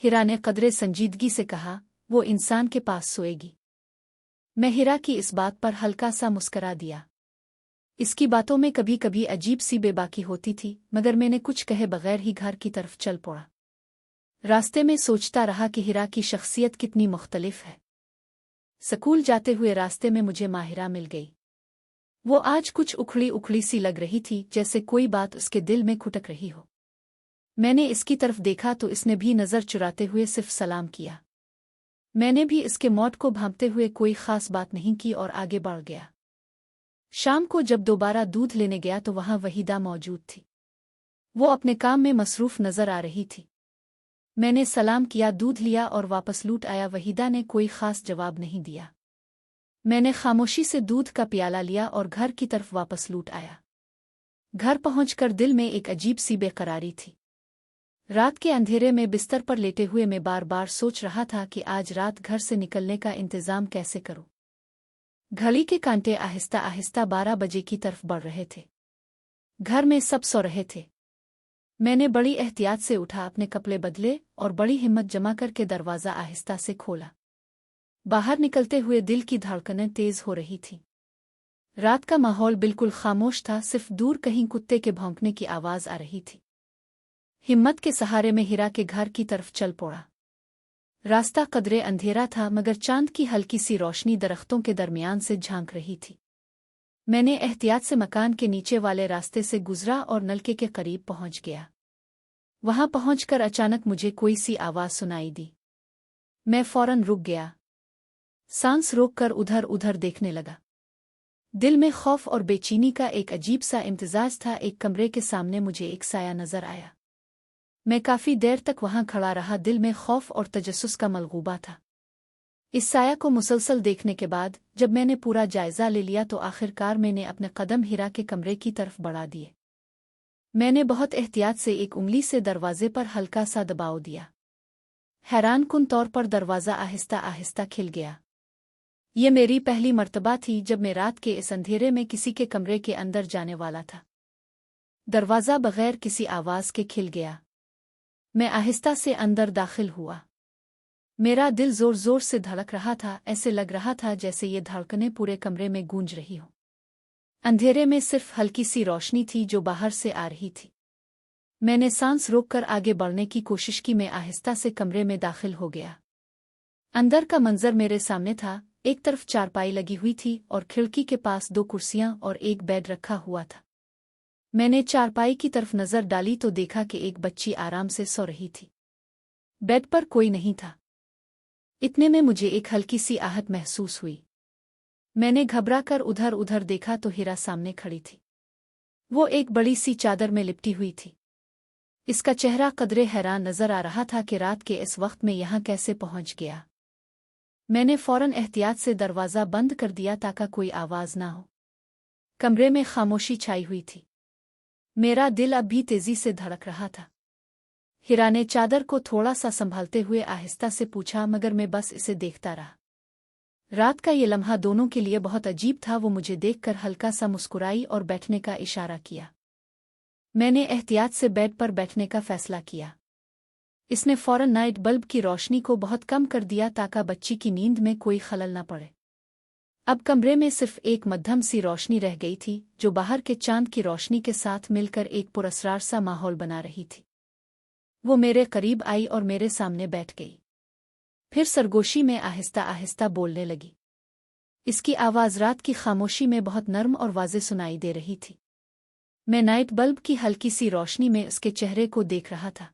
हिरा ने कदरे संजीदगी से कहा, वो इंसान के पास सोएगी। मैं हिरा की इस बात पर हल्का सा मुस्करा दिया। इसकी बातों में कभी कभी अजीब सी बेबाकी होती थी, मगर मैंने कुछ कहे बगैर ही घर की तरफ चल पड़ा। रास्ते में सोचता रहा कि हिरा की शख्सियत कितनी मुख्तलिफ है। स्कूल जाते हुए रास्ते में मुझे माहिरा मिल गई। वो आज कुछ उखड़ी उखड़ी सी लग रही थी, जैसे कोई बात उसके दिल में खुटक रही हो। मैंने इसकी तरफ देखा तो इसने भी नज़र चुराते हुए सिर्फ सलाम किया। मैंने भी इसके मौत को भांपते हुए कोई खास बात नहीं की और आगे बढ़ गया। शाम को जब दोबारा दूध लेने गया तो वहां वहीदा मौजूद थी। वो अपने काम में मसरूफ नजर आ रही थी। मैंने सलाम किया, दूध लिया और वापस लौट आया। वहीदा ने कोई खास जवाब नहीं दिया। मैंने खामोशी से दूध का प्याला लिया और घर की तरफ वापस लौट आया। घर पहुंचकर दिल में एक अजीब सी बेकरारी थी। रात के अंधेरे में बिस्तर पर लेटे हुए मैं बार बार सोच रहा था कि आज रात घर से निकलने का इंतजाम कैसे करूं। घड़ी के कांटे आहिस्ता आहिस्ता 12 बजे की तरफ बढ़ रहे थे। घर में सब सो रहे थे। मैंने बड़ी एहतियात से उठा, अपने कपड़े बदले और बड़ी हिम्मत जमा करके दरवाज़ा आहिस्ता से खोला। बाहर निकलते हुए दिल की धड़कनें तेज हो रही थीं। रात का माहौल बिल्कुल खामोश था, सिर्फ दूर कहीं कुत्ते के भौंकने की आवाज़ आ रही थी। हिम्मत के सहारे में हिरा के घर की तरफ चल पड़ा। रास्ता कदरे अंधेरा था, मगर चांद की हल्की सी रोशनी दरख्तों के दरमियान से झांक रही थी। मैंने एहतियात से मकान के नीचे वाले रास्ते से गुजरा और नलके के करीब पहुंच गया। वहां पहुंचकर अचानक मुझे कोई सी आवाज़ सुनाई दी। मैं फौरन रुक गया, सांस रोककर उधर उधर देखने लगा। दिल में खौफ और बेचैनी का एक अजीब सा इम्तिजाज था। एक कमरे के सामने मुझे एक साया नजर आया। मैं काफी देर तक वहां खड़ा रहा, दिल में खौफ और तजस्सुस का मलगूबा था। इस साया को मुसलसल देखने के बाद जब मैंने पूरा जायजा ले लिया तो आखिरकार मैंने अपने कदम हिरा के कमरे की तरफ बढ़ा दिए। मैंने बहुत एहतियात से एक उंगली से दरवाजे पर हल्का सा दबाव दिया। हैरानकुन तौर पर दरवाज़ा आहिस्ता आहिस्ता खिल गया। ये मेरी पहली मर्तबा थी जब मैं रात के इस अंधेरे में किसी के कमरे के अंदर जाने वाला था। दरवाज़ा बगैर किसी आवाज़ के खिल गया। मैं आहिस्ता से अंदर दाखिल हुआ। मेरा दिल जोर जोर से धड़क रहा था, ऐसे लग रहा था जैसे ये धड़कनें पूरे कमरे में गूंज रही हों। अंधेरे में सिर्फ हल्की सी रोशनी थी जो बाहर से आ रही थी। मैंने सांस रोककर आगे बढ़ने की कोशिश की। मैं आहिस्ता से कमरे में दाखिल हो गया। अंदर का मंजर मेरे सामने था। एक तरफ चारपाई लगी हुई थी और खिड़की के पास 2 कुर्सियां और एक बेड रखा हुआ था। मैंने चारपाई की तरफ नजर डाली तो देखा कि एक बच्ची आराम से सो रही थी। बेड पर कोई नहीं था। इतने में मुझे एक हल्की सी आहट महसूस हुई। मैंने घबराकर उधर उधर देखा तो हिरा सामने खड़ी थी। वो एक बड़ी सी चादर में लिपटी हुई थी। इसका चेहरा कदरे हैरान नजर आ रहा था कि रात के इस वक्त में यहाँ कैसे पहुंच गया। मैंने फौरन एहतियात से दरवाज़ा बंद कर दिया ताकि कोई आवाज़ ना हो। कमरे में खामोशी छाई हुई थी। मेरा दिल अब भी तेजी से धड़क रहा था। हिरा ने चादर को थोड़ा सा संभालते हुए आहिस्ता से पूछा, मगर मैं बस इसे देखता रहा। रात का ये लम्हा दोनों के लिए बहुत अजीब था। वो मुझे देखकर हल्का सा मुस्कुराई और बैठने का इशारा किया। मैंने एहतियात से बेड पर बैठने का फैसला किया। इसने फौरन नाइट बल्ब की रोशनी को बहुत कम कर दिया ताकि बच्ची की नींद में कोई खलल न पड़े। अब कमरे में सिर्फ एक मध्यम सी रोशनी रह गई थी जो बाहर के चांद की रोशनी के साथ मिलकर एक पुरअसरार सा माहौल बना रही थी। वो मेरे करीब आई और मेरे सामने बैठ गई। फिर सरगोशी में आहिस्ता आहिस्ता बोलने लगी। इसकी आवाज़ रात की खामोशी में बहुत नर्म और वाज़ेह सुनाई दे रही थी। मैं नाइट बल्ब की हल्की सी रोशनी में उसके चेहरे को देख रहा था।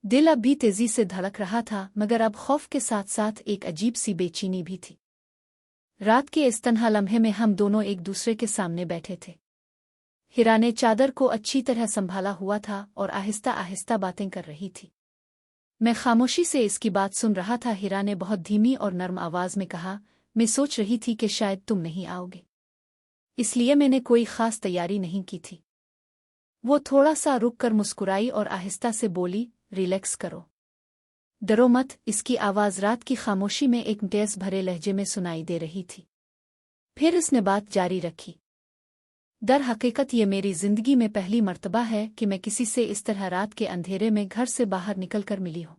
दिल अब भी तेजी से धड़क रहा था, मगर अब खौफ के साथ साथ एक अजीब सी बेचैनी भी थी। रात के इस तन्हा लम्हे में हम दोनों एक दूसरे के सामने बैठे थे। हिरा ने चादर को अच्छी तरह संभाला हुआ था और आहिस्ता आहिस्ता बातें कर रही थी। मैं खामोशी से इसकी बात सुन रहा था। हिरा ने बहुत धीमी और नर्म आवाज में कहा, मैं सोच रही थी कि शायद तुम नहीं आओगे, इसलिए मैंने कोई खास तैयारी नहीं की थी। वो थोड़ा सा रुक कर मुस्कुराई और आहिस्ता से बोली, रिलैक्स करो, डरो मत। इसकी आवाज़ रात की खामोशी में एक तेज भरे लहजे में सुनाई दे रही थी। फिर उसने बात जारी रखी, दर हकीकत ये मेरी जिंदगी में पहली मर्तबा है कि मैं किसी से इस तरह रात के अंधेरे में घर से बाहर निकल कर मिली हूँ।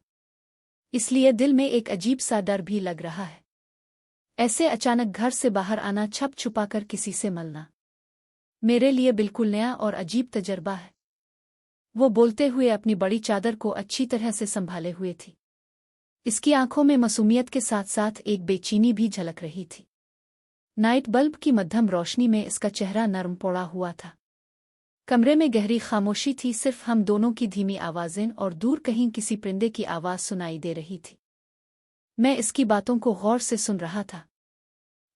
इसलिए दिल में एक अजीब सा डर भी लग रहा है। ऐसे अचानक घर से बाहर आना, छप छुपाकर किसी से मिलना, मेरे लिए बिल्कुल नया और अजीब तजर्बा है। वो बोलते हुए अपनी बड़ी चादर को अच्छी तरह से संभाले हुए थी। इसकी आंखों में मासूमियत के साथ साथ एक बेचैनी भी झलक रही थी। नाइट बल्ब की मध्यम रोशनी में इसका चेहरा नरम पड़ा हुआ था। कमरे में गहरी खामोशी थी, सिर्फ हम दोनों की धीमी आवाज़ें और दूर कहीं किसी परिंदे की आवाज़ सुनाई दे रही थी। मैं इसकी बातों को गौर से सुन रहा था।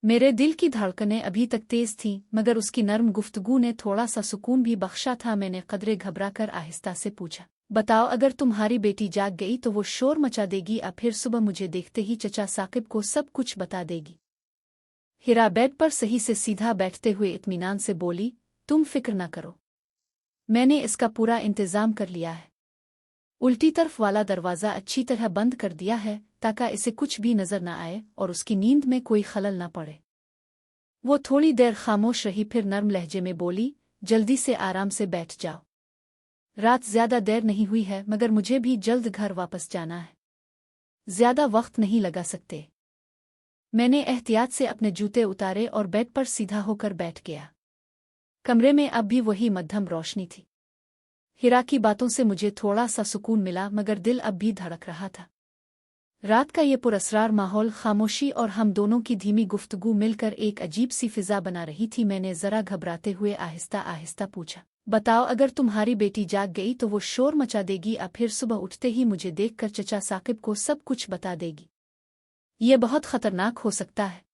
मेरे दिल की धड़कनें अभी तक तेज थीं, मगर उसकी नर्म गुफ्तगू ने थोड़ा सा सुकून भी बख्शा था। मैंने कदरे घबराकर आहिस्ता से पूछा, बताओ, अगर तुम्हारी बेटी जाग गई तो वो शोर मचा देगी या फिर सुबह मुझे देखते ही चचा साकिब को सब कुछ बता देगी? हिरा बेड पर सही से सीधा बैठते हुए इत्मीनान से बोली, तुम फिक्र न करो, मैंने इसका पूरा इंतजाम कर लिया है। उल्टी तरफ वाला दरवाज़ा अच्छी तरह बंद कर दिया है ताकि इसे कुछ भी नजर न आए और उसकी नींद में कोई खलल न पड़े। वो थोड़ी देर खामोश रही, फिर नर्म लहजे में बोली, जल्दी से आराम से बैठ जाओ। रात ज्यादा देर नहीं हुई है, मगर मुझे भी जल्द घर वापस जाना है। ज्यादा वक्त नहीं लगा सकते। मैंने एहतियात से अपने जूते उतारे और बेड पर सीधा होकर बैठ गया। कमरे में अब भी वही मध्यम रोशनी थी। हिरा की बातों से मुझे थोड़ा सा सुकून मिला, मगर दिल अब भी धड़क रहा था। रात का ये पुरअसरार माहौल, खामोशी और हम दोनों की धीमी गुफ्तगू मिलकर एक अजीब सी फिजा बना रही थी। मैंने जरा घबराते हुए आहिस्ता आहिस्ता पूछा, बताओ, अगर तुम्हारी बेटी जाग गई तो वो शोर मचा देगी या फिर सुबह उठते ही मुझे देखकर चचा साकिब को सब कुछ बता देगी? ये बहुत खतरनाक हो सकता है।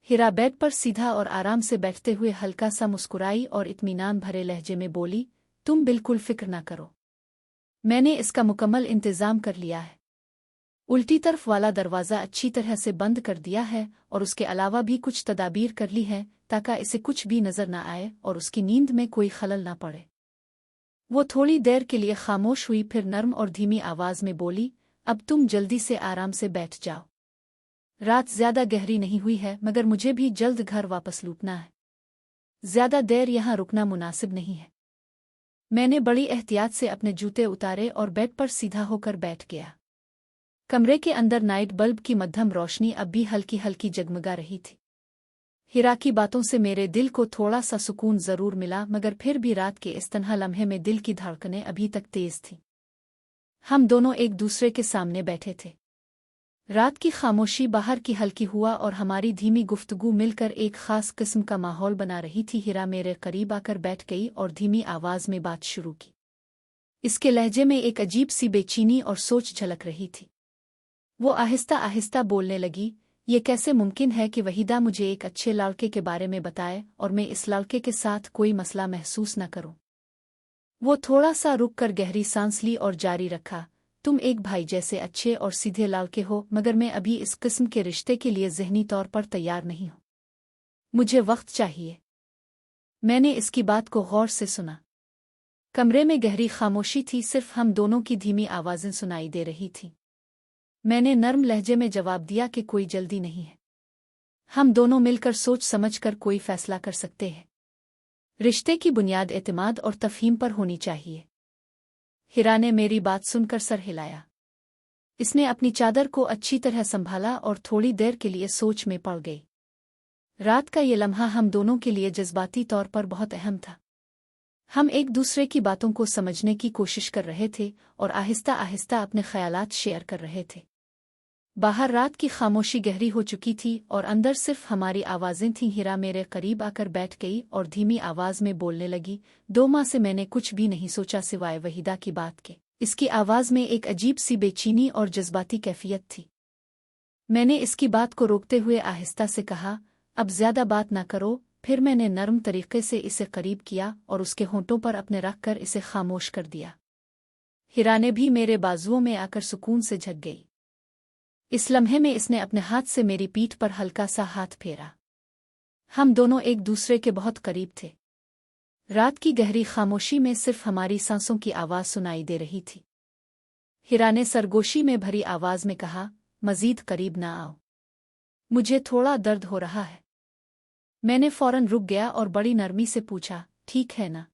हिरा बेड पर सीधा और आराम से बैठते हुए हल्का सा मुस्कुराई और इत्मीनान भरे लहजे में बोली, तुम बिल्कुल फिक्र ना करो, मैंने इसका मुकम्मल इंतजाम कर लिया है। उल्टी तरफ वाला दरवाज़ा अच्छी तरह से बंद कर दिया है और उसके अलावा भी कुछ तदाबीर कर ली है ताकि इसे कुछ भी नजर न आए और उसकी नींद में कोई खलल न पड़े। वो थोड़ी देर के लिए खामोश हुई, फिर नर्म और धीमी आवाज़ में बोली, अब तुम जल्दी से आराम से बैठ जाओ। रात ज्यादा गहरी नहीं हुई है, मगर मुझे भी जल्द घर वापस लौटना है। ज्यादा देर यहाँ रुकना मुनासिब नहीं है। मैंने बड़ी एहतियात से अपने जूते उतारे और बेड पर सीधा होकर बैठ गया। कमरे के अंदर नाइट बल्ब की मध्यम रोशनी अब भी हल्की हल्की जगमगा रही थी। हिरा की बातों से मेरे दिल को थोड़ा सा सुकून जरूर मिला, मगर फिर भी रात के इस तन्हा लम्हे में दिल की धड़कनें अभी तक तेज थीं। हम दोनों एक दूसरे के सामने बैठे थे। रात की खामोशी, बाहर की हल्की हुआ और हमारी धीमी गुफ्तगू मिलकर एक खास किस्म का माहौल बना रही थी। हिरा मेरे करीब आकर बैठ गई और धीमी आवाज में बात शुरू की। इसके लहजे में एक अजीब सी बेचैनी और सोच झलक रही थी। वो आहिस्ता आहिस्ता बोलने लगी, ये कैसे मुमकिन है कि वहीदा मुझे एक अच्छे लड़के के बारे में बताए और मैं इस लड़के के साथ कोई मसला महसूस न करूं। वो थोड़ा सा रुक कर गहरी सांस ली और जारी रखा, तुम एक भाई जैसे अच्छे और सीधे लड़के हो, मगर मैं अभी इस किस्म के रिश्ते के लिए ज़हनी तौर पर तैयार नहीं हूं। मुझे वक्त चाहिए। मैंने इसकी बात को गौर से सुना। कमरे में गहरी खामोशी थी, सिर्फ हम दोनों की धीमी आवाज़ें सुनाई दे रही थीं। मैंने नर्म लहजे में जवाब दिया कि कोई जल्दी नहीं है। हम दोनों मिलकर सोच समझ कर कोई फैसला कर सकते हैं। रिश्ते की बुनियाद एतमाद और तफहीम पर होनी चाहिए। हिरा ने मेरी बात सुनकर सर हिलाया। इसने अपनी चादर को अच्छी तरह संभाला और थोड़ी देर के लिए सोच में पड़ गई। रात का ये लम्हा हम दोनों के लिए जज्बाती तौर पर बहुत अहम था। हम एक दूसरे की बातों को समझने की कोशिश कर रहे थे और आहिस्ता आहिस्ता अपने ख्यालात शेयर कर रहे थे। बाहर रात की खामोशी गहरी हो चुकी थी और अंदर सिर्फ हमारी आवाज़ें थीं। हिरा मेरे करीब आकर बैठ गई और धीमी आवाज़ में बोलने लगी, 2 माह से मैंने कुछ भी नहीं सोचा सिवाय वहीदा की बात के। इसकी आवाज़ में एक अजीब सी बेचैनी और जज्बाती कैफियत थी। मैंने इसकी बात को रोकते हुए आहिस्ता से कहा, अब ज्यादा बात ना करो। फिर मैंने नरम तरीके से इसे करीब किया और उसके होंठों पर अपने रख कर इसे खामोश कर दिया। हिरा ने भी मेरे बाजुओं में आकर सुकून से झक गई। इस लम्हे में इसने अपने हाथ से मेरी पीठ पर हल्का सा हाथ फेरा। हम दोनों एक दूसरे के बहुत करीब थे। रात की गहरी खामोशी में सिर्फ हमारी सांसों की आवाज़ सुनाई दे रही थी। हिरा ने सरगोशी में भरी आवाज़ में कहा, मजीद करीब ना आओ, मुझे थोड़ा दर्द हो रहा है। मैंने फौरन रुक गया और बड़ी नरमी से पूछा, ठीक है ना?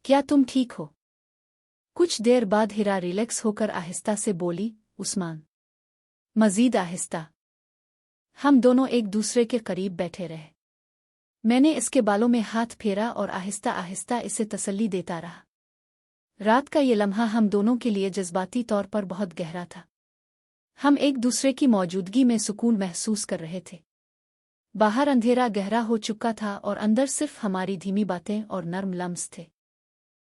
क्या तुम ठीक हो? कुछ देर बाद हिरा रिलैक्स होकर आहिस्ता से बोली, उस्मान। मजीद आहिस्ता। हम दोनों एक दूसरे के करीब बैठे रहे। मैंने इसके बालों में हाथ फेरा और आहिस्ता आहिस्ता इसे तसल्ली देता रहा। रात का ये लम्हा हम दोनों के लिए जज्बाती तौर पर बहुत गहरा था। हम एक दूसरे की मौजूदगी में सुकून महसूस कर रहे थे। बाहर अंधेरा गहरा हो चुका था और अंदर सिर्फ हमारी धीमी बातें और नर्म लम्स थे।